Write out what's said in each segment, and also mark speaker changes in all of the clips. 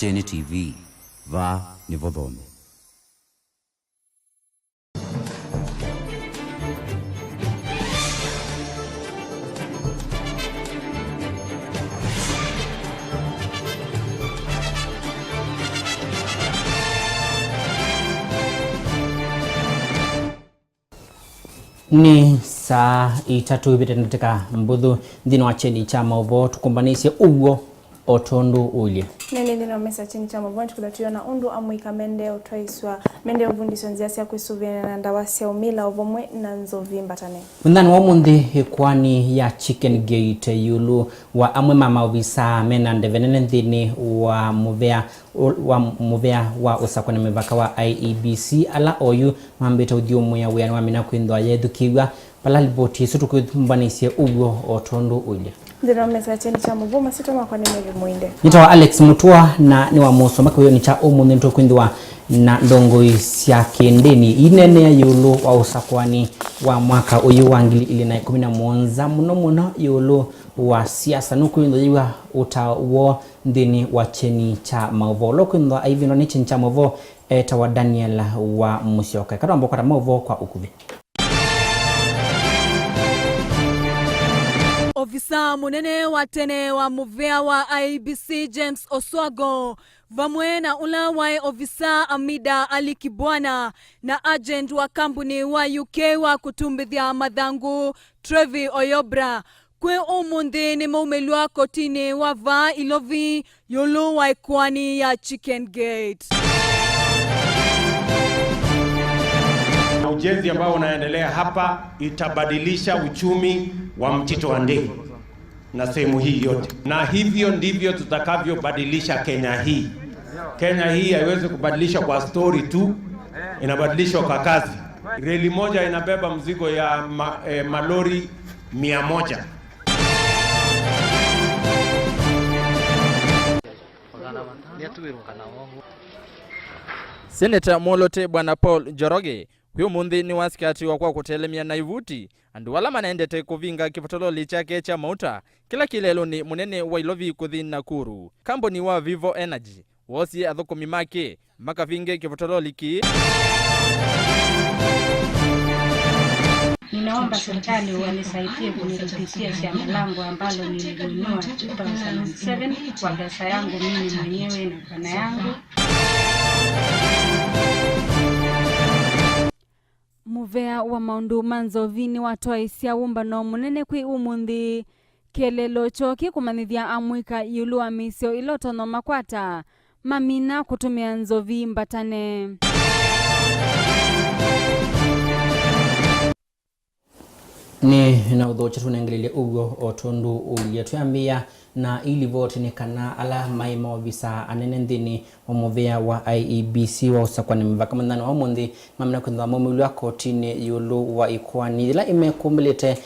Speaker 1: Acheni TV va nivodhome.
Speaker 2: Ni saa 3 ibite nataka mbudhu ndino acheni chama ubo tukumbanisye ugo otondu ulie.
Speaker 3: Nene ndino mesa chini chama ubo tukulatuyo na undu amuika mende utoiswa mende uvundiswa nziasi ya kuisuvia na ndawasi ya umila uvomwe na nzovi mbatane.
Speaker 2: Mndani wa mundi kwani ya Chicken Gate yulu wa amwe mama uvisa mena ndevenene ndini wa muvea wa usakwa na mivaka wa IEBC ala oyu mambeta udiumu ya wiyani wa mina kuindwa yedukiwa pala liboti sutu kumbanisie ugo otondu ulia.
Speaker 3: Ndino mesa chini chama ubo masito makwa nimeli muinde.
Speaker 2: Nitawa Alex Mutua na niwa muso maka ni cha umundi nito kuindwa na ndongo isya kendeni inene ya yulu wa usakwani wa mwaka uyu wangili ili na 11 muno yulu wa siasa nukuindo yiwa utawo ndini wa cheni cha mauvo lokuindo aivino ni cheni cha mauvo eta wa Daniel wa Musyoka kato ambo kwa mauvo kwa ukuvi.
Speaker 4: Ofisa munene wa tene wa muvea wa IEBC James Oswago vamwe na ula wa ofisa Amida Ali Kibwana na agent wa kampuni wa UK wa kutumbithia madhangu Trevi Oyobra kwe umundi ni maumelua kotini wa va ilovi yulu wa ikwani ya Chicken Gate.
Speaker 5: Ujenzi ambao unaendelea hapa itabadilisha uchumi wa Mtito wa Ndei na sehemu hii yote, na hivyo ndivyo tutakavyobadilisha Kenya hii. Kenya hii haiwezi kubadilishwa kwa story tu, inabadilishwa kwa kazi. Reli moja inabeba mzigo ya malori 100.
Speaker 6: Senator Molote Bwana Paul Joroge huyo mundi ni wasikati wa kwa kutelemia na ivuti andu wala manaendete kuvinga kipotololi chake cha mauta kila kilelo ni munene wa ilovi kuthi Nakuru kampuni wa Vivo Energy wosi athukumi make makavinge kipotololi ki.
Speaker 7: Ninaomba serikali wanisaidie kunirudishia shamba langu ambalo nilinunua 2007 kwa pesa yangu mimi mwenyewe na bwana yangu.
Speaker 4: Muvea wa maundu manzovini watoa isia umba no munene kwi umundi kelelo choki kumanithia amwika yulu wa misio ilotono makwata mamina kutumia nzovi mbatane.
Speaker 2: Ni na udhocha tunengelele ugo otondu ulia tuambia na ili vote ni kana ala maima wabisa anenendini omuvea wa IEBC wa usakwa ni mvaka mandano wa mundi mamina kundwa mumulua kotini yulu wa ikwani ila imekumbilete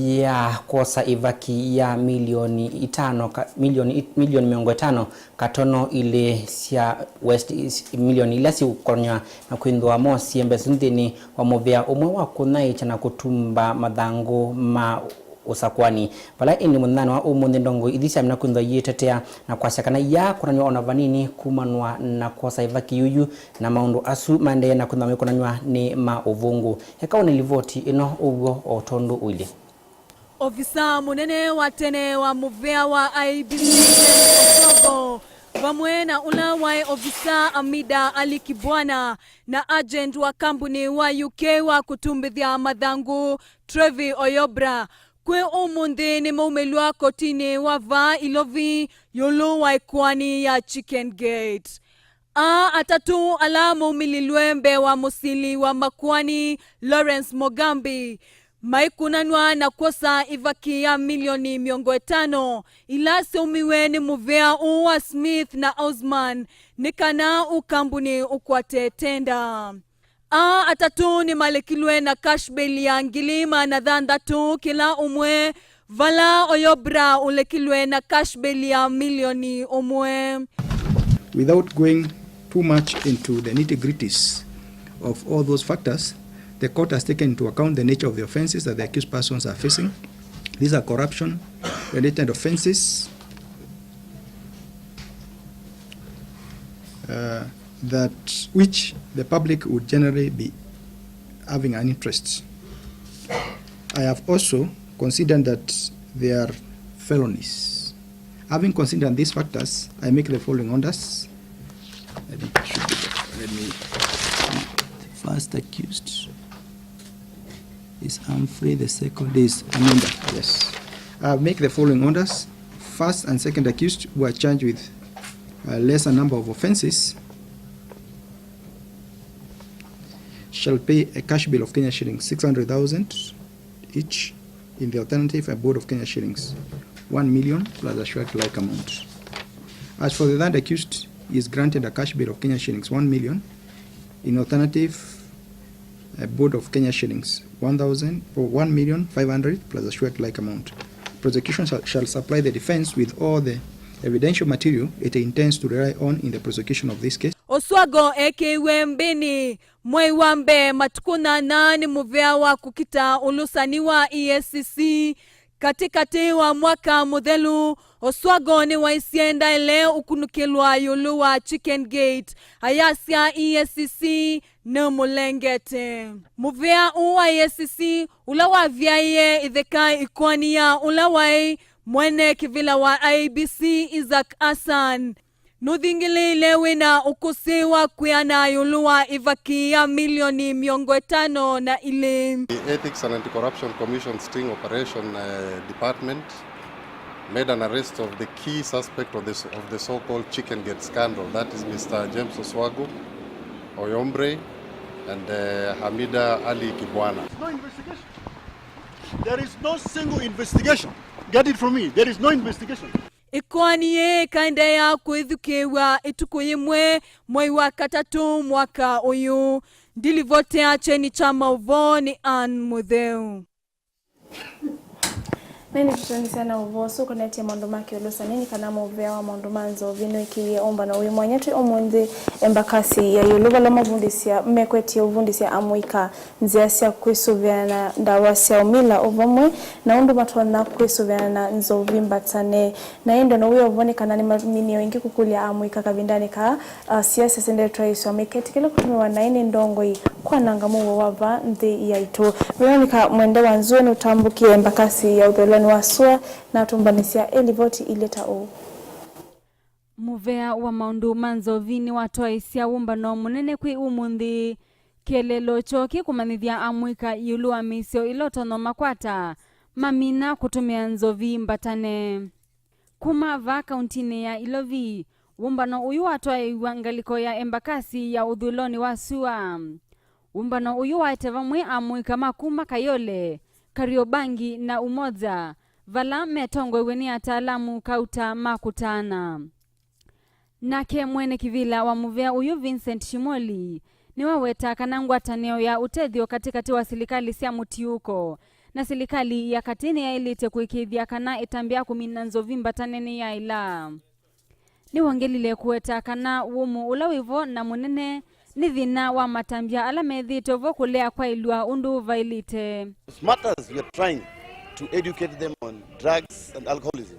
Speaker 2: ya kosa ivaki ya milioni 5 katono ile sia West milioni ila si ukonya na kuindwa mosi embesu ndini wa muvea umwe wa kunai chana kutumba madhango ma usakwani pala ini mundano wa umundi ndongo idhisha mna kuindwa yetetea na kwa shakana ya kunanywa onavanini kumanwa na kosa ivaki yuyu na maundu asu mande na kuindwa mekunanywa ni mauvungu heka unilivoti ino ugo otondu uili.
Speaker 4: Ofisa munene wa tene wa muvea wa IEBC Oswago vamwe na ula wa ofisa Amida Ali Kibwana na agent wa kampuni wa UK wa kutumbithia madhangu Trevi Oyobra kwe umundi ni maumelua kotini wa va ilovi yulu wa ikwani ya Chicken Gate. Atatu ala maumililwe mbe wa musili wa makwani Lawrence Mogambi maikunanwa na kosa ivaki ya milioni 500 ila seumiwe ni muvea uwa Smith na Osman nikana ukambuni ukwate tenda. Atatu ni malekilwe na cashbeli ya ngilima na dhandatu kila umwe vala Oyobra ulekilwe na cashbeli ya milioni umwe.
Speaker 8: Without going too much into the nitty-gritties of all those factors, the court has taken into account the nature of the offenses that the accused persons are facing. These are corruption-related offenses that which the public would generally be having an interest. I have also considered that they are felonies. Having considered these factors, I make the following orders. Let me first accused is Humphrey, the second is Amanda. Yes. I make the following orders. First and second accused who are charged with a lesser number of offenses shall pay a cash bill of Kenya shillings 600,000 each. In the alternative, a board of Kenya shillings 1 million plus a short-like amount. As for the third accused, he is granted a cash bill of Kenya shillings 1 million. In alternative, a board of Kenya shillings 1,000 or 1,500,000 plus a short-like amount. Prosecution shall supply the defense with all the evidential material it intends to rely on in the prosecution of this case.
Speaker 4: Oswago ekiwe mbini mwei wambe matukuna nani muvea wa kukita ulusaniwa EACC katikati wa mwaka modelu. Oswago ni waisienda ile ukunukilwa yulu wa Chicken Gate ayasia EACC na mulengete muvea uwa EACC ulawa vyaye idheka ikonia ulawai mwene kivila wa IBC Isaac Hassan nudhingili lewe na ukusiwa kuyana yuluwa ivakia milioni miongo 5 na ile.
Speaker 9: The Ethics and Anti-Corruption Commission Sting Operation Department made an arrest of the key suspect of the so-called Chicken Gate scandal. That is Mr. James Oswago Oyombre and Hamida Ali Kibwana.
Speaker 10: No investigation. There is no single investigation. Get it from me. There is no investigation.
Speaker 4: Ikwaniye kaenda ya kuithukiwa itukuyimwe mwei wa katatu mwaka uyu ndilivote acheni chama uvoni an mutheu.
Speaker 3: Nini tutani sana uvoso koneti mondo maki olosa nini kana movea wa mondo manzo vino ikiye omba na uyu mwanyati omundi embakasi ya yuluba la mavundisia mmekweti uvundisia amuika nziasia kuisuviana ndawasia umila ovamwe na undu matwana kuisuviana nzovimbatane na indo na uyo ovoni kana ni minio ingi kukulia amuika kabindani ka siasa sende traiso ameketi kile kutumiwa na ini ndongo kwa nangamu wava ndi ya ito Veronica mwende wanzueni utambukie embakasi ya udolani wasua na tumbanisia elivoti ileta o.
Speaker 11: Muvea wa maundu manzo vini watoa isia umbano munene kwi umundi kelelo choki kumanithia amuika yulu wa misio ilotono makwata mamina kutumia nzovi mbatane kuma va kauntini ya Ilovi umbano uyu watoa iwangaliko ya embakasi ya udhuloni wasua umbano uyu waiteva mwe amuika makuma Kayole Kariobangi na Umoja vala metongwe weni ataalamu kauta makutana nake mwene kivila wa muvea uyu Vincent Shimoli ni waweta kanangwa taneo ya utethio katikati wa silikali sia mutiuko na silikali ya katini ya ilite kuikithia kana itambia kumina nzovimba taneni ya ila ni wangelile kuweta kana umu ulawivo na munene ni dhina wa matambia ala medhito vokulea kwa ilua undu vailite.
Speaker 10: Matters we are trying to educate them on drugs and alcoholism.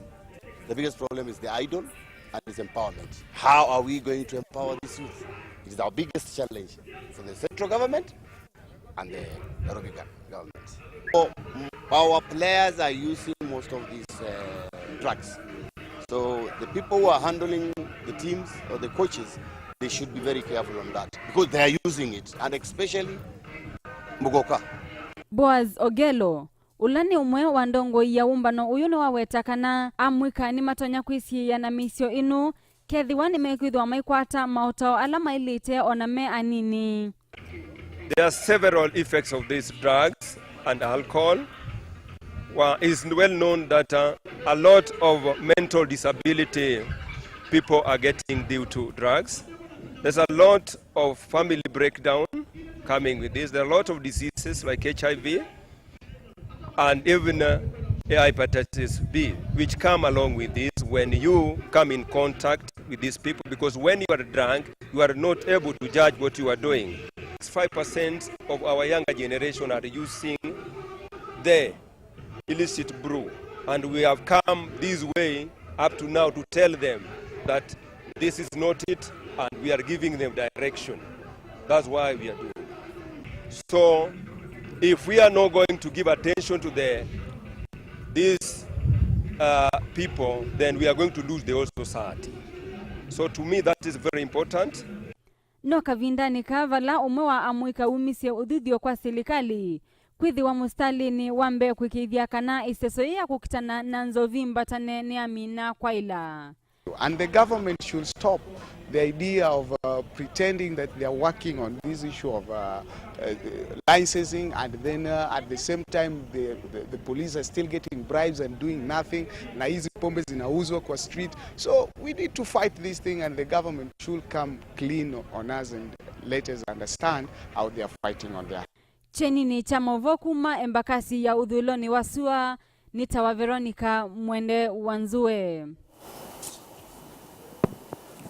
Speaker 10: The biggest problem is the idol and its empowerment. How are we going to empower this youth? It is our biggest challenge for the central government and the Nairobi government. So, our players are using most of these drugs. So the people who are handling the teams or the coaches, they should be very careful on that because they are using it, and especially Mugoka.
Speaker 11: Boaz Ogelo ulani umwe wa ndongo ya umbano uyuno waweta kana amwika ni matonya kwisi ya na misio inu kethiwani mekwithwa maikwata mautao alama ilite oname anini.
Speaker 12: There are several effects of these drugs and alcohol. It is well known that a lot of mental disability people are getting due to drugs. There's a lot of family breakdown coming with this. There are a lot of diseases like HIV and even hepatitis B, which come along with this when you come in contact with these people, because when you are drunk, you are not able to judge what you are doing. 5% of our younger generation are using the illicit brew, and we have come this way up to now to tell them that this is not it and we are giving them direction. That's why we are doing it. So if we are not going to give attention to these people, then we are going to lose the whole society. So to me, that is very important.
Speaker 11: No kavindani kavala umwe wa Amuika umisie udhudhio kwa serikali kwithi wa mustalini wambe kwikithia kana iseso ya kukitana na nzovi mbatane ni amina kwa ila.
Speaker 13: And the government should stop the idea of pretending that they are working on this issue of licensing, and then at the same time the police are still getting bribes and doing nothing. Na hizi pombe zinauzwa kwa street. So we need to fight this thing, and the government should come clean on us and let us understand how they are fighting on their.
Speaker 11: Cheni ni chama uvokuma embakasi ya udhuloni wasua nitawa Veronica Mwende Wanzue.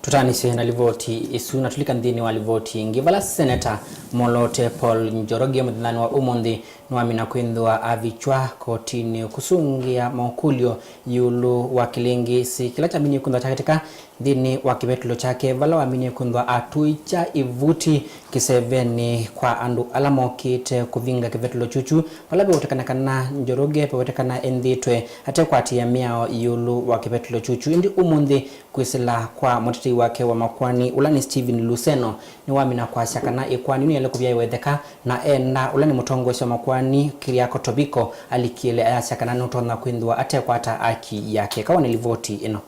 Speaker 2: Tutanise na livoti isu na tulika ndini wa livoti ngivala Senator Molote Paul Njoroge mudhani wa umundi nuamina kuindua avichwa kotini kusungia maukulio yulu wa kilingi si kila chamini kundwa chaketika dini wa kibetulo chake vala wamini kundwa atuicha ivuti kiseveni kwa andu alamo kite kuvinga kibetulo chuchu vala bewotekana kana Njoroge bewotekana enditwe hate kwa tia miao yulu wa kibetulo chuchu indi umundi kuisila kwa moteti wake wa makwani ulani Steven Luseno ni wamina kwa shakana ikwani ni yalekubia iwedheka na ena ulani mutongo wa makwani Kiriako Tobiko alikiele aya shakana nutona kuindua ate kwa ata aki yake kawa nilivoti ino.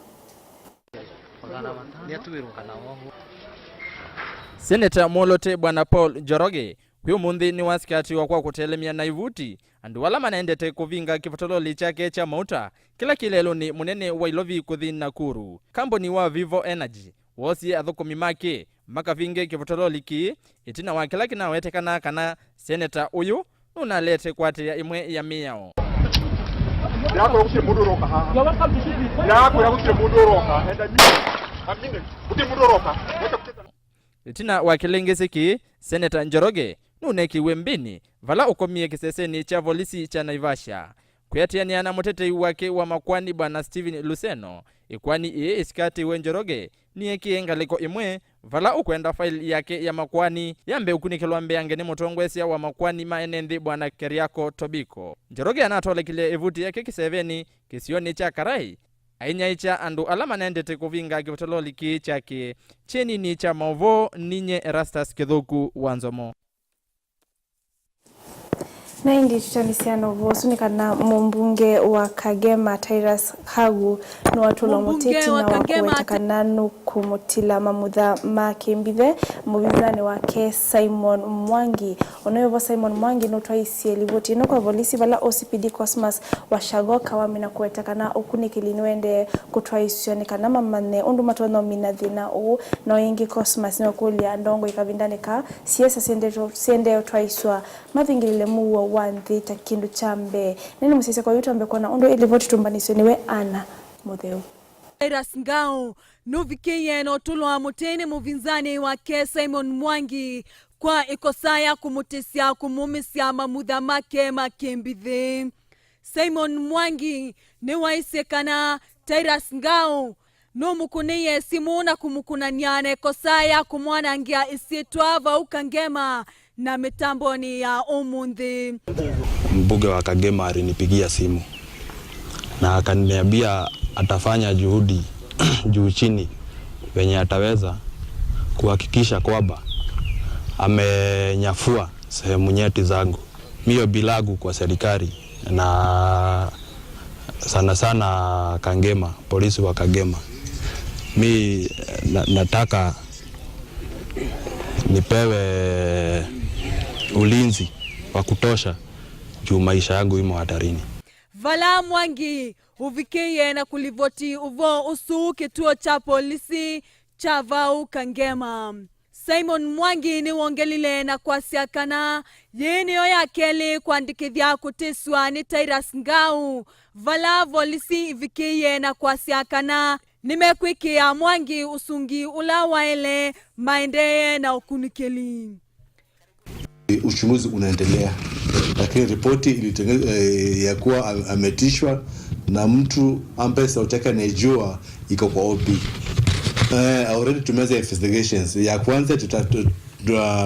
Speaker 6: Senator Molote Bwana Paul Njoroge huyo mundi ni wasikati wa kwa kutelemia na ivuti andu wala manaendete kuvinga kifotololi chake cha mauta kila kilelo ni munene wa ilovi kuthi Nakuru kamboni wa Vivo Energy wosi athukumi make makavinge kifotololi ki itina wa kila kina wetekana kana Senator uyu unalete kwate ya imwe ya miao
Speaker 14: yako kutie mudoroka ha yako kutie mudoroka enda amine kutie mudoroka
Speaker 6: itina wa kilengesi ki Senator Njoroge nuneki wembini vala ukomie kiseseni cha polisi cha Naivasha kuyatiania na motete wake wa makwani Bwana Steven Luseno ikwani iskati we Njoroge ni kiengaliko imwe vala ukwenda file yake ya makwani yambe ukunikelwa mbeange ni motongwesia wa makwani maenendi Bwana Kiriako Tobiko. Njoroge anatole kile evuti yake kiseveni kisioni cha karai ainyaicha andu alama naendete kuvinga kifotololi ki chake cheni ni cha mauvo ninye Erastus Kithuku Wanzomo.
Speaker 3: Na indi tutanisiano vosunika na mbunge wa Kagema Tyrus Hagu no watulo muteti na wakuwetakana nukumutila mamudha makembithe mubinzani wake Simon Mwangi onoyovo Simon Mwangi nutwa isieli voti ino kwa polisi vala OCPD Cosmas washagoka wamina kuwetakana ukunikili niwende kutwa isionikana mamane undu matono minadhina na ingi Cosmas ni wakulia ndongo ikavindani siesa siende utwa iswa mavingilile muwa wanthi takindu chambe nini musise kwa yutambe kwa na undo ili voti tumbaniswe niwe Ana Mutheu
Speaker 4: Tyrus Ngao nuvikiye no tulwa mutene muvinzani wake Simon Mwangi kwa ikosaya kumutisia kumumisia mamudha make makembithe. Simon Mwangi ni waisekana Tyrus Ngao no mukuniye simu na kumukunanyane kosaya kumwanangia isitwa Kagema na mitamboni ya umundi.
Speaker 15: Mbunge wa Kagema alinipigia simu na akaniambia atafanya juhudi juu chini wenye ataweza kuhakikisha kwamba amenyafua sehemu nyeti zangu mio bilagu kwa serikali na sana sana Kagema, polisi wa Kagema. Mi nataka nipewe ulinzi wa kutosha juu maisha yangu imo hatarini.
Speaker 4: Vala Mwangi uvikiye na kulivoti uvo usu kituo cha polisi cha Kagema. Simon Mwangi ni wongelile na kwa siakana yeni oyakeli kuandikithia kutiswa ni Tyrus Ngao vala polisi ivikiye na kwa siakana nimekwikia Mwangi usungi ula waele maendeye na ukunikeli.
Speaker 16: Uchunguzi unaendelea, lakini ripoti ya kuwa ametishwa na mtu ambaye sauti yake anajua iko kwa OP. already tumeanza investigations. Ya kwanza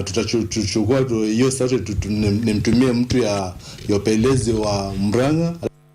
Speaker 16: tutachukua hiyo sauti nimtumie mtu ya upelelezi wa Murang'a.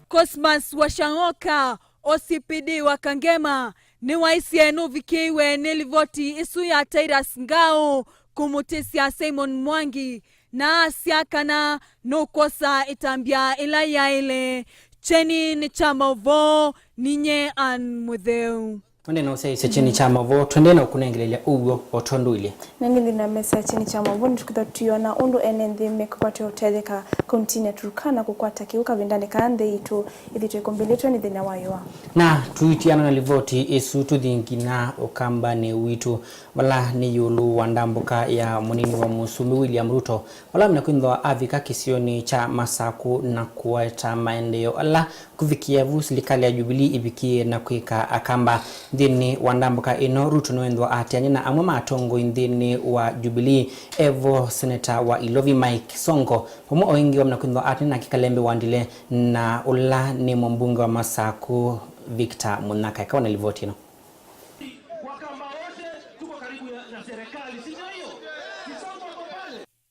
Speaker 4: Cosmas Washang'oka OCPD wa Kangema ni waisienu vikiwe nilivoti isu ya Titus Ngao kumutisia Simon Mwangi na asiakana nukosa itambia ila ya ile cheni ni chamavo ninye Mutheu.
Speaker 2: Twende na usai chini cha mavo twende na kunengelelea ugo otondo ile
Speaker 3: nengindi na mesa chini cha mavo tukita tuyona undu enende mekupate hoteleka continue Turkana kukwata kiuka vindane kaande itu ithitwe kombiletwe ni thina wayo
Speaker 2: na tuitiana na livoti isu tuthingina okamba ne witu wala ni yulu wandambuka ya munini wa Musumi William Ruto wala mnakwindwa avika kisioni cha Masaku na kuwaita maendeleo ala kufikia serikali ya Jubilee ibikie na kuika akamba ndini wandambuka ino Ruto noendwa atianya na amwe matongo ndini wa Jubilee Evo Senator wa Ilovi Mike Sonko homo oingi wa mnakwindwa ati na kikalembe wandile na ula ni mbunge wa Masaku Victor Munaka ikawa na livoti ino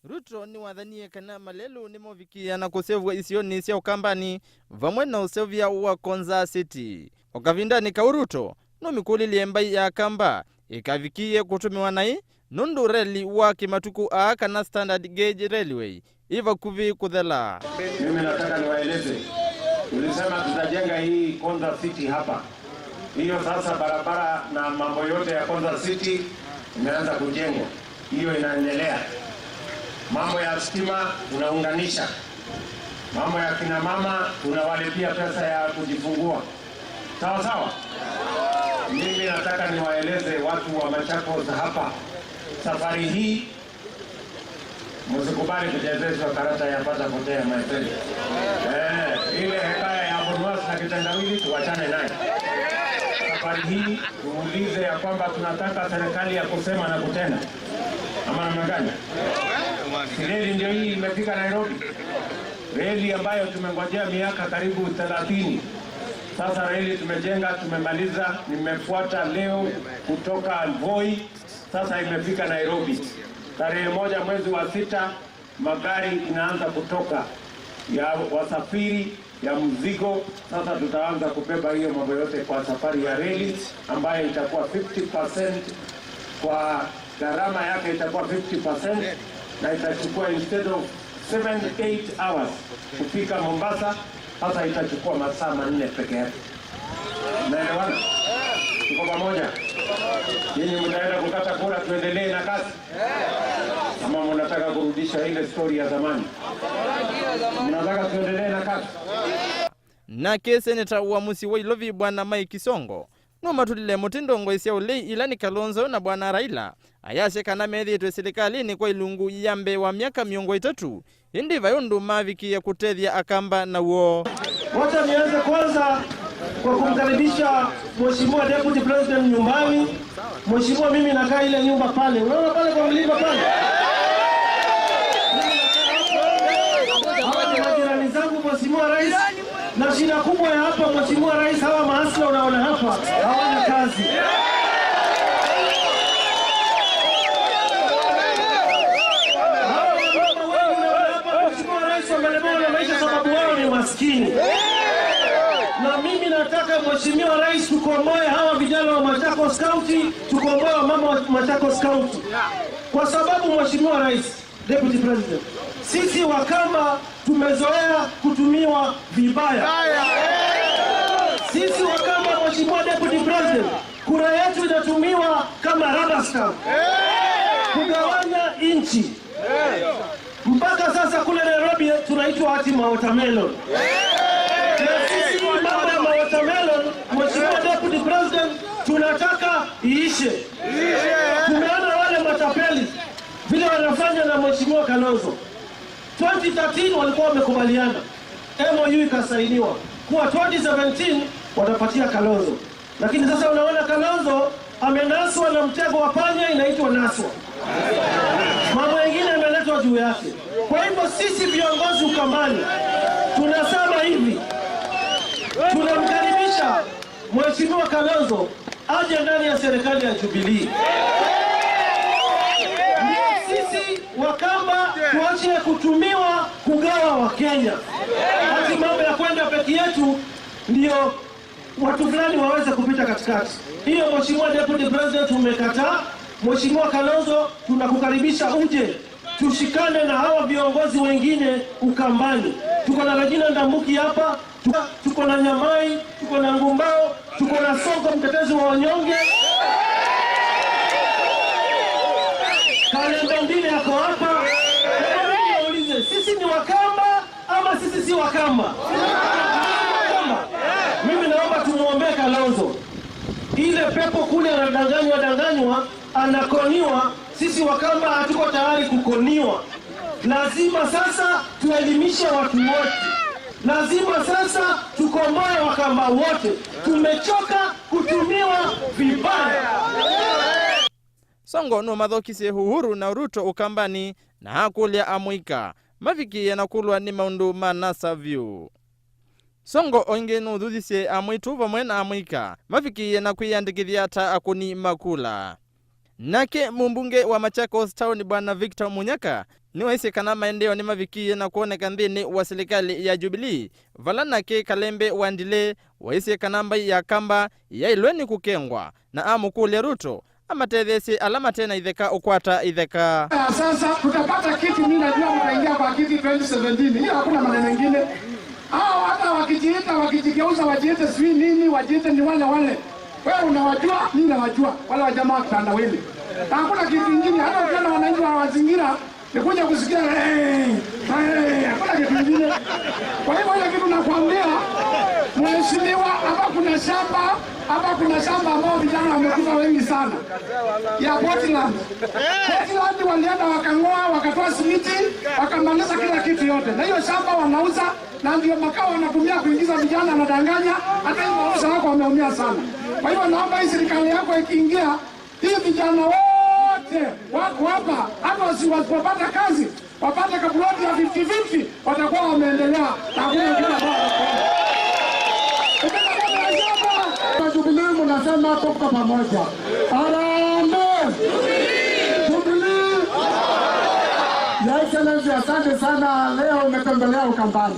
Speaker 6: Ruto ni wadhanie kana malelu ni movikia na kusevwa isioni sia ukambani vamwe na usevya wa Konza City. Okavinda ni kauruto no mikuli liembai ya kamba ikavikie kutumiwa nai nundu reli wa kimatuku kana standard gauge railway iva kuvi kudhela.
Speaker 5: Mimi nataka niwaeleze, tulisema tutajenga hii Konza City hapa. Hiyo sasa barabara na mambo yote ya Konza City imeanza kujengwa. Hiyo inaendelea. Mambo ya stima tunaunganisha. Mambo ya kina mama tunawalipia pesa ya kujifungua. Sawa sawa? Mimi nataka niwaeleze watu wa Machakos hapa. Safari hii msikubali kujezeshwa karata ya pata potea maisha. Ile hekaya ya bonus na kitendawili tuachane naye. Safari hii tuulize ya kwamba tunataka serikali ya kusema na kutenda. Ama namna gani? Reli ndio hii imefika Nairobi. Reli ambayo tumengojea miaka karibu 30. Sasa reli tumejenga, tumemaliza, nimefuata leo kutoka Voi, sasa imefika Nairobi. Tarehe 1 mwezi wa 6 magari inaanza kutoka ya wasafiri ya mzigo. Sasa tutaanza kubeba hiyo mambo yote kwa safari ya reli ambayo itakuwa 50% kwa gharama yake itakuwa 50% na itachukua instead of 7-8 hours kufika Mombasa, sasa itachukua masaa 4 peke yake. Naelewana? Tuko pamoja? Nyinyi mnaenda kukata kura tuendelee na kazi? Ama mnataka kurudisha ile story ya zamani? Mnataka tuendelee na kazi?
Speaker 6: Na Senator wa Musimi wa Ilovi bwana Mike Sonko no matulile mutindongo isia ulei ilani Kalonzo na bwana Raila ayashe kana methi yetu serikali ni kwa ilungu yambe wa miaka 3 indi vayundu maviki ya kutethia akamba na uo.
Speaker 17: Wacha nianze kwanza kwa kumkaribisha Mheshimiwa Deputy President nyumbani. Mheshimiwa, mimi nakaa ile nyumba pale. Unaona pale kwa mlima pale? Hawa ni majirani zangu Mheshimiwa Rais. Na shida kubwa ya hapa Mheshimiwa Rais, hawa maasla unaona hapa hawana kazi. Sababu wao ni maskini. Na mimi nataka Mheshimiwa Rais tukomboe hawa vijana wa Machakos County, tukomboe mama wa Machakos County. Kwa sababu Mheshimiwa Rais, Deputy President, sisi Wakamba tumezoea kutumiwa vibaya. Sisi Wakamba Mheshimiwa Deputy President, kura yetu inatumiwa kama rubber stamp. Kugawanya inchi. Mpaka sasa kule Nairobi tunaitwa ati watermelon. Na sisi mama watermelon, Mheshimiwa Deputy President, tunataka iishe. Tumeona wale matapeli vile wanafanya na Mheshimiwa Kalonzo. 2013 walikuwa wamekubaliana, MOU ikasainiwa kuwa 2017 watapatia Kalonzo. Lakini sasa unaona Kalonzo amenaswa na mtego wa panya inaitwa naswa. Mambo mengine yameletwa juu yake. Kwa hivyo sisi viongozi Ukambani tunasema hivi, tunamkaribisha Mheshimiwa Kalonzo aje ndani ya serikali ya Jubilee. Sisi Wakamba tuache kutumiwa kugawa wa Kenya. Hati mambo ya kwenda peke yetu ndio watu fulani waweze kupita katikati. Hiyo Mheshimiwa Deputy President umekataa. Mheshimiwa Kalonzo tunakukaribisha uje. Tushikane na hawa viongozi wengine Ukambani. Tuko na Regina Ndambuki hapa, tuko na Nyamai, tuko na Ngumbao, tuko na Sonko mtetezi wa wanyonge. Kalembe mbili yako hapa. Niulize, sisi ni Wakamba ama sisi si Wakamba? Mimi naomba tumuombe Kalonzo. Ile pepo kule anadanganywa, anakoniwa, sisi Wakamba hatuko tayari kukoniwa. Lazima sasa tuelimishe watu wote. Lazima sasa tukomboe Wakamba wote. Tumechoka kutumiwa vibaya.
Speaker 6: Songo no mathokise Uhuru na Ruto Ukambani na hakulia Amuika. Maviki yanakulwa ni maundu manasa view. Songo onge no thuthisie Amuitu vamwe na Amuika. Maviki yanakwiyandikithia ta akuni makula. Nake mumbunge wa Machakos Town Bwana Victor Munyaka ni waisi kana maendeleo ni maviki na kuoneka ndini wa serikali ya Jubilee. Valana ke Kalembe Wandile waisi kanamba ya Kamba ya ilweni kukengwa na amukule Ruto amatethesi alama tena itheka ukwata itheka.
Speaker 18: Sasa tutapata kiti, mimi najua mtaingia kwa kiti 2017. Hiyo hakuna maneno mengine. Hao hata wakijiita wakijigeuza wajiite sui nini, wajiite ni wale. Wewe unawajua, mimi nawajua. Wale wa jamaa kitandawili. Hakuna kitu kingine. Hata ukiona wananchi wa mazingira nikuja kusikia hakuna kitu kingine. Kwa hivyo ile kitu nakwambia, mheshimiwa, hapa kuna shamba ambao vijana wamekufa wengi sana ya Portland. Portland walienda wakangoa, wakatoa simiti, wakamaliza kila kitu yote. Na hiyo shamba wanauza na ndio makao wanatumia kuingiza vijana, wanadanganya. Hata hivyo wauza wako wameumia sana. Kwa hivyo naomba hii serikali yako ikiingia, hii vijana wote wako hapa, hata wasipopata kazi wapate kaploti ya 50-50, watakuwa wameendelea. Hakuna kila baba. Jubilee mnasema tuko pamoja. Harambee! Jubilee! Ya Excellency, asante sana, leo umetembelea Ukambani.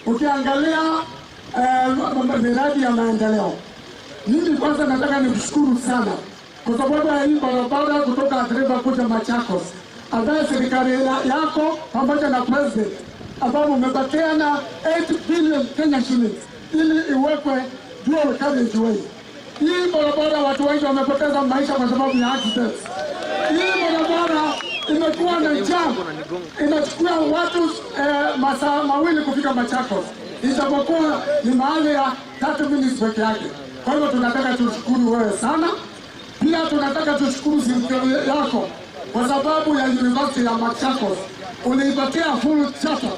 Speaker 18: Ukiangalia miradi ya maendeleo. Mimi kwanza nataka nikushukuru sana kwa sababu ya hii barabara kutoka Athi kuja Machakos, ambaye serikali yako pamoja na president ambao umepatia na 8 billion Kenya shillings ili iwekwe dual carriageway. Hii barabara watu wengi wamepoteza maisha kwa sababu ya accidents. Hii barabara imekuwa na jam, inachukua watu masaa mawili kufika Machakos, ijapokuwa ni mahali ya 30 minutes peke yake. Kwa hivyo tunataka tushukuru wewe sana. Pia tunataka tushukuru serikali yako kwa sababu ya University ya Machakos. Uliipatia full charter.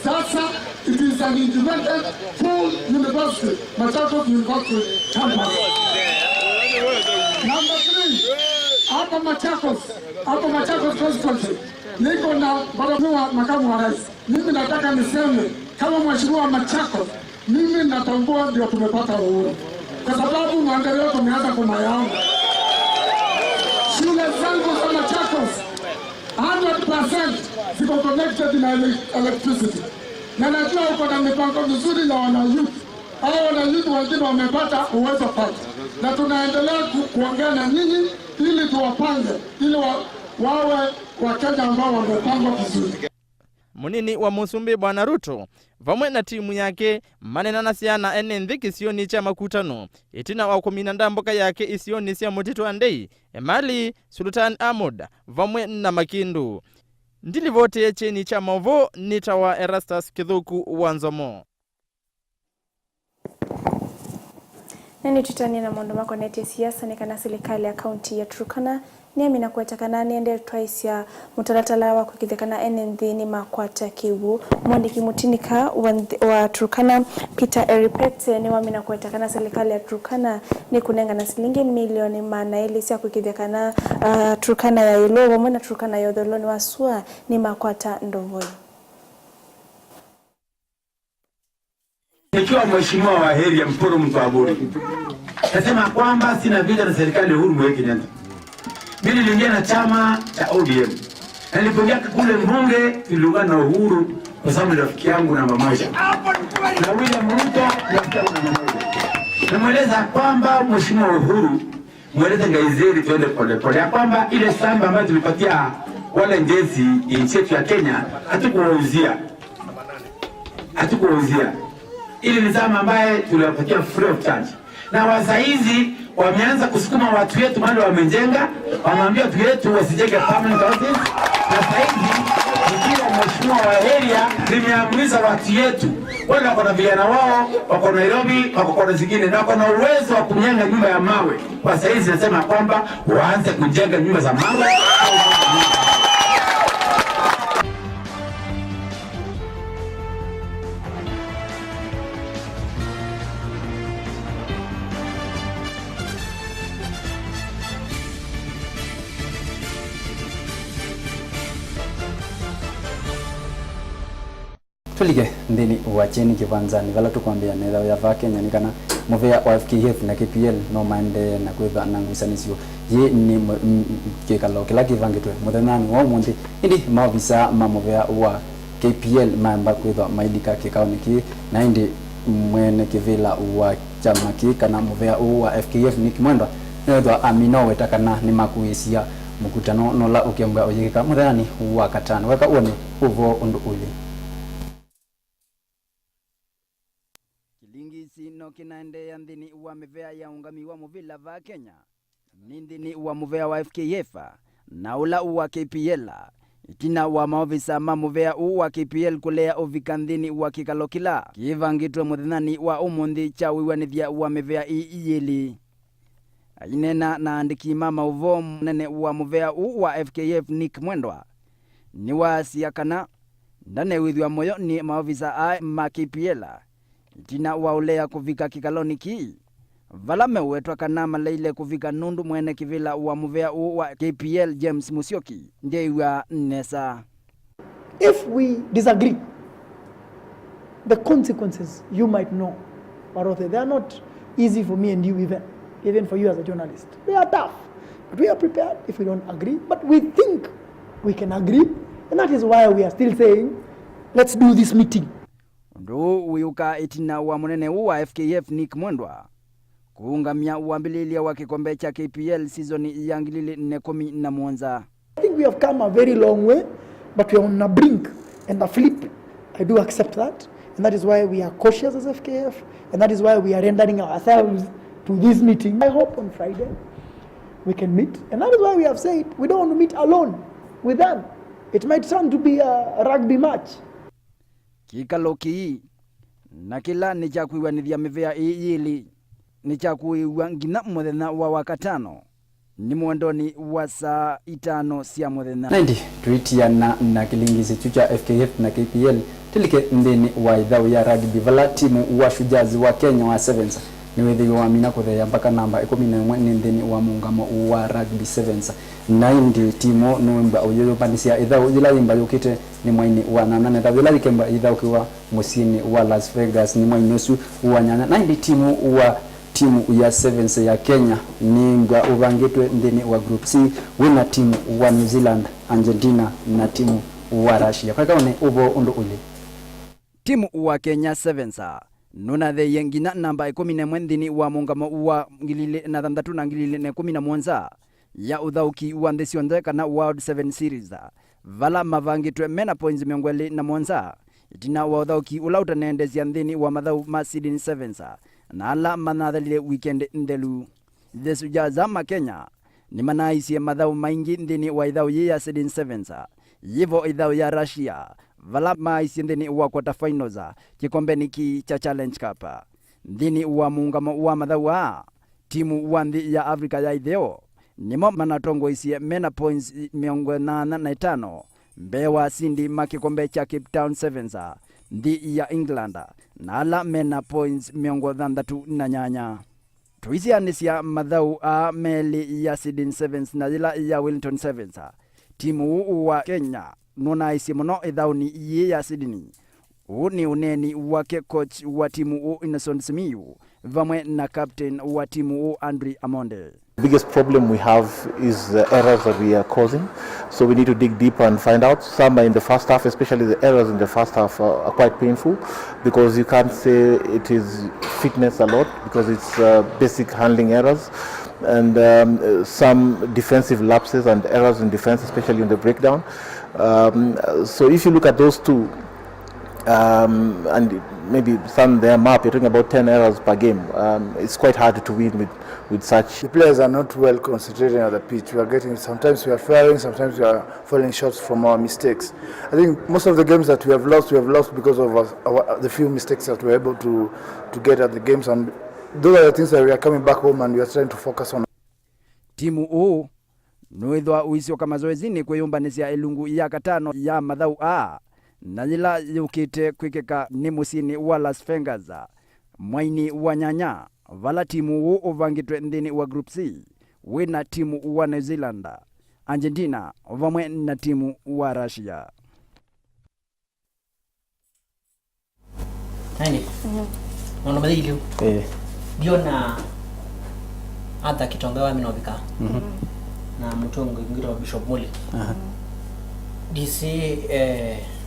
Speaker 18: Sasa it is an integrated full university, Machakos University campus. Number 3, hapa Machakos constituency, niko na barabara makamu wa rais. Mimi nataka niseme kama mheshimiwa Machakos, mimi natambua ndio tumepata uhuru. Kwa sababu maendeleo tumeanza kumayao. Shule zangu za Machakos 100% ziko connected na electricity. Na najua uko na mipango mizuri na wanayouth. Hao wanayouth wengine wamepata uwezo pale. Na tunaendelea kuongea na nyinyi ili tuwapange, ili wawe Wakenya ambao wamepangwa vizuri.
Speaker 6: Munini wa Musumbi Bwana Ruto vamwe na timu yake manena na siana ene nthiki isioni cha makutano itina wa kuminanda mboka yake isioni sia Mutito Andei Emali Sultan Ahmad vamwe na Makindu. Ndili vote cheni cha Mavo nitawa Erastus Kithuku Wanzomo.
Speaker 3: Nani tutani na mondo mako neti siasa ni kana serikali ya kaunti ya Turkana ni amina kuetakana niende twice ya mutalatala wa kukithekana NND makwata kiwu mwandiki mutinika wa Turkana Peter Eripete ni wamina kuetakana serikali ya Turkana ni kunenga na shilingi milioni manaili sia kukithekana Turkana ya Ilowo mwana Turkana ya Odoloni wasua ni makwata Ndovoi.
Speaker 19: Nikiwa mheshimiwa wa heri ya Mpuru Mtwaburi, Nasema kwamba sina vita na serikali ya Uhuru Muigai Kenyatta. Mimi niliingia na chama cha ODM. Na nilipoingia kule mbunge tuliungana na Uhuru kwa sababu ni rafiki yangu namba moja. Na William Ruto rafiki yangu namba moja. Namweleza kwamba Mheshimiwa Uhuru mweleze Ngaizeri tuende pole pole. Ya kwamba ile shamba ambayo tulipatia wale njezi nchi yetu ya Kenya hatukuwauzia. Ili ni zama ambaye tuliwapatia free of charge. Na wasaizi wameanza kusukuma watu wetu mahali wamejenga, wanaambia watu wetu wasijenge permanent houses. Na saizi kila mheshimiwa wa area limeamuliza watu wetu wale wako na vijana wao, wako Nairobi, wako kona zingine, na wako na uwezo wa kujenga nyumba ya mawe. Kwa saizi nasema kwamba waanze kujenga nyumba za mawe.
Speaker 2: Tulige ndini wacheni kivanzani vala tukwambia neza ya vake nyani kana movea wa FKF na KPL no mande na kweva na ngusanisio ye ni kekalo kila kivangitwe muthenani wa mundi indi mavisa mamovea wa KPL mamba kweva maidika kikaoniki na indi mwene kivila wa chama kana movea wa FKF ni kimwenda neza amino wetakana ni makuisia mkutano nola ukiamga oyeka muthenani wa katano weka uone uvo undu uli
Speaker 20: sino kinaende ya ndini uwa mevea ya ungami wa muvila va Kenya nindini uwa muvea wa FKF na ula uwa KPL itina wa maofisa mamuvea uwa KPL kulea ovikandini uwa kikalokila kivangitwe muthenani wa umundi cha wiwanithia uwa mevea iyili ainena na andiki mama uvo nene uwa muvea uwa FKF Nick Mwendwa ni wa siakana ndane withwa moyo ni maofisa a ma KPL itina waulea kuvika kikaloni ki valame wetwa kana maleile kuvika nundu mwene kivila wa muvea wa KPL James Musyoki ndiye wa nesa.
Speaker 21: If we disagree, the consequences you might know, but they are not easy for me and you even for you as a journalist. They are tough, but we are prepared if we don't agree, but we think we can agree, and that is why we are still saying, let's do this meeting.
Speaker 20: Ndo uyuka itina wa munene wa FKF Nick Mwendwa kuungamia uambililia wa kikombe cha KPL season ya 2017.
Speaker 21: I think we have come a very long way, but we are on a brink and a flip. I do accept that, and that is why we are cautious as FKF, and that is why we are rendering ourselves to this meeting. I hope on Friday we can meet, and that is why we have said we don't want to meet alone with them. It might sound to be a rugby match.
Speaker 20: Kikaloki na kila ni cha kuiwanithia mivea iyili ni cha kuiwa ngina muthenya wa wakatano ni mwendoni wa saa 5 cia muthenya.
Speaker 2: Naindi tuitiana na kilingisi chucha FKF na KPL tilike ndini wa idhau ya rugby vala timu wa Shujazi wa Kenya wa Sevens ni wethi wa mina kuthea mpaka namba 11 ni ndini wa muungamo wa rugby Sevens na indi timu nuimba uyoyo pandisia idhau ila imba yukite ni mwaini wa nanane tavila likemba idhau kiwa musini wa Las Vegas ni mwaini usu wa nyanya na indi timu ya Sevens ya Kenya ni mga uvangitwe ndini wa Group C wina timu wa New Zealand, Argentina na timu wa Russia. Kwa kaone ubo undu uli
Speaker 20: timu wa Kenya Sevens nuna the yengina namba 11 ndini wa muungamo wa ngilile na 3 na ngilile 11 ya udhauki wa ndesionde kana World 7 Series vala mavangitwe mena points miongweli na monza itina wa udhauki ulauta nendezia ndini wa madhau ma Sydney Sevens na ala manathalile weekend ndelu Thesu jazama Kenya ni manaisie madhau maingi ndini wa idhau ya Sydney Sevens yivo idhau ya Russia vala maisi ndini wa quarter finals kikombe niki cha Challenge Cup ndini wa muungamo wa madhau timu wa ndi ya Afrika ya idheo nimo manatongo isie mena points 85 mbewa sindi makikombe cha Cape Town Sevens ndi ya England na ala mena points 68 tuisianisia madhau a meli ya Sydney Sevens na ila ya Wellington Sevens timu wa Kenya nona isi mono idhauni iye ya Sydney uni uneni wake coach wa timu Innocent Simiyu vamwe na captain wa timu Andre Amonde.
Speaker 1: The biggest problem we have is the errors that we are causing. So we need to dig deeper and find out. Some are in the first half, especially the errors in the first half are quite painful because you can't say it is fitness a lot because it's basic handling errors and some defensive lapses and errors in defense, especially in the breakdown. So if you look at those two, and maybe some their map, you're talking about 10 errors per game. It's quite hard to win with such.
Speaker 22: The players are not well concentrated on the pitch. We are getting, sometimes we are failing, sometimes we are falling short from our mistakes. I think most of the games that we have lost because of the few mistakes that we were able to get at the games, and those are the things that we are coming back home and we are trying to focus on.
Speaker 20: Timu o noithwa uicio kama zoezini kwiyumbanisia ilungu ya katano ya Mathau A na ila yukite kwikeka ni musini wa Las Vegas mwaini wa nyanya vala timu u uvangitwe ndini wa Group C wina timu wa New Zealand, Argentina vamwe na timu wa Russia.
Speaker 2: Hani nono madhili diona hata kitonga wa minovika na mtongo ngiro wa Bishop Muli DC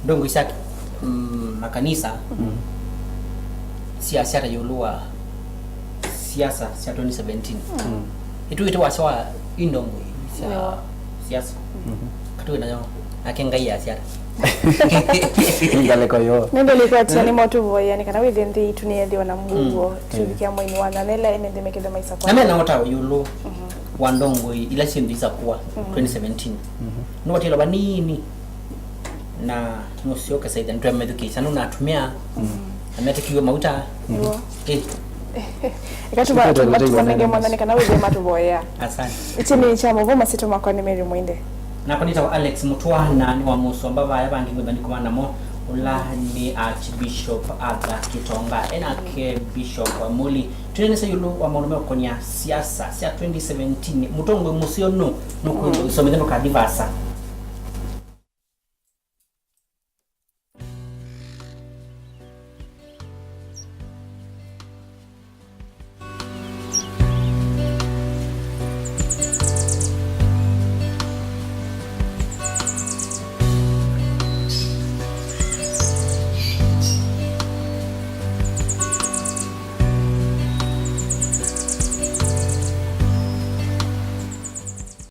Speaker 2: ndongo isaki makanisa siasa ya yolua siasa sia 2017 itu ito wasawa indongo siasa katu na yo akengai ya siasa
Speaker 20: ngale ko yo
Speaker 3: nendo likati ni motu boya ni kana within the tunie ndio na mgugo tulikia mwini wana nela ene ndemekeza maisa kwa
Speaker 2: na mena wata yulu wandongo ila sindisa kwa 2017 no watilo banini na nusioka saida ndio medukisha no natumia ametikiwa mauta
Speaker 3: ikatuma tumanenge mwanani kana within matu boya
Speaker 2: asante
Speaker 3: itini cha mvuma sito makoni Mary Mwinde
Speaker 2: na konita wa Alex Mutwana ni wa muso mbaba yabangi ngibani kumana mo ula ni Archbishop Aga Kitonga enake Bishop wa Muli tunenesa yulu wa maulume konya siasa sia 2017 mutongo musio no nuko somedeno kadivasa